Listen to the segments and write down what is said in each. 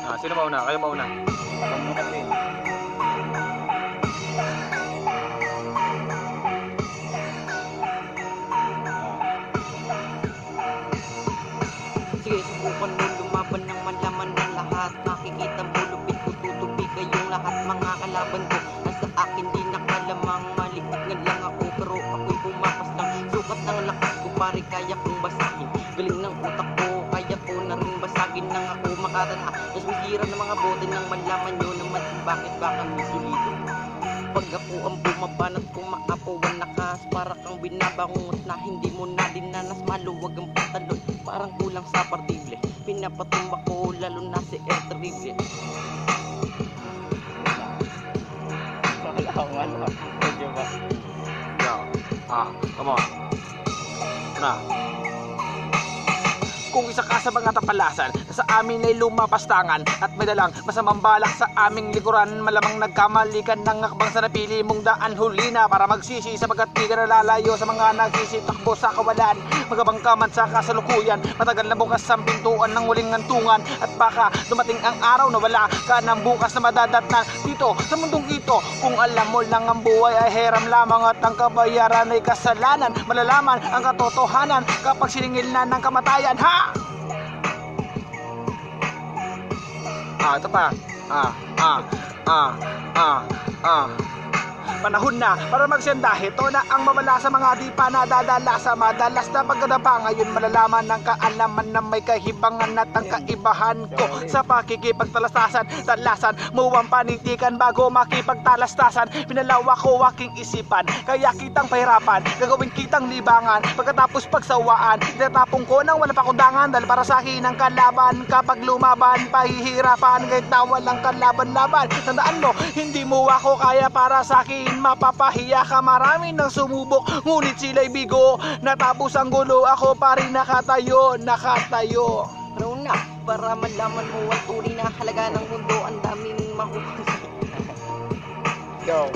Sino mauna? Kayo mauna. Ako muna din. Sige, subukan mo lumaban ng malaman ng lahat. Nakikita mo lupit ko, tutupi kayong lahat. Mga kalaban ko, nasa akin di nakalamang. Maliit nga lang ako, pero ako'y pumapas lang. Sukat ng lakas ko, pare, kaya kong basahin. Galing ng utak ko, kaya ko na rin basagin nang ako makatana. Mas masira ng mga bote nang malaman nyo naman kung bakit ba kami solido. Pag ako ang bumabanat, kumaapo ang lakas. Para kang binabangungot na hindi mo na dinanas. Maluwag ang pantalon, parang kulang sa partible. Pinapatumba ko, lalo na si Air Terrible. Wala akong ano. Medyo ba? Yo. Come on. Na. Kung isa ka sa mga tapalasan na sa amin ay lumapastangan at may dalang masamang balak sa aming likuran, malamang nagkamali ka ng akbang sa napili mong daan. Huli na para magsisi sapagkat di ka nalalayo sa mga nagsisitakbo sa kawalan. Magabang ka man sa kasalukuyan, matagal na bukas ang pintuan ng huling ngantungan. At baka dumating ang araw na wala ka ng bukas na madadatnan dito sa mundong ito. Kung alam mo lang ang buhay ay heram lamang at ang kabayaran ay kasalanan. Malalaman ang katotohanan kapag siningil na ng kamatayan. Ha! Ito pa. Panahon na para magsendahe. Ito na ang mawala sa mga di pa nadadala sa madalas na pagkadapa. Ngayon malalaman ng kaalaman na may kahibangan at ang kaibahan ko sa pakikipagtalastasan. Talasan mo ang panintikan bago makipagtalastasan. Pinalawa ko aking isipan, kaya kitang pahirapan. Gagawin kitang libangan, pagkatapos pagsawaan. Tinatapong ko nang wala pakundangan, dahil para sa akin ang kalaban. Kapag lumaban, pahihirapan kahit na walang kalaban-laban. Tandaan mo, hindi mo ako kaya para sa akin. Mapapahiya ka, marami nang sumubok, ngunit sila'y bigo. Natapos ang gulo, ako pa rin nakatayo. Pero na, para malaman mo ang tunay na halaga ng mundo, ang daming mahusay. Go.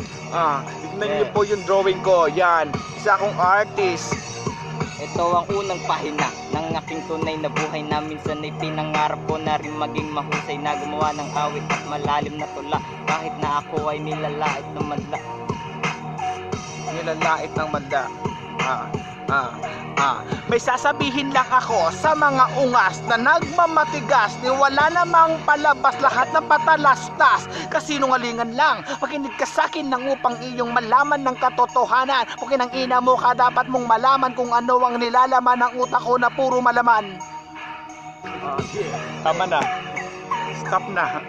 Tignan niyo po yung drawing ko. Yan, isa akong artist. Ito ang unang pahina ng aking tunay na buhay na minsan ay pinangarap ko na rin maging mahusay na gumawa ng awit at malalim na tula. Kahit na ako ay nilalait ng madla. Nilalait ng manda. May sasabihin lang ako sa mga ungas na nagmamatigas, ni wala namang palabas, lahat ng patalastas. Kasinungalingan lang, makinig ka sakin nang upang iyong malaman ng katotohanan. Kung kinang ina mo ka, dapat mong malaman kung ano ang nilalaman ng utak ko na puro malaman. Tama na. Stop na.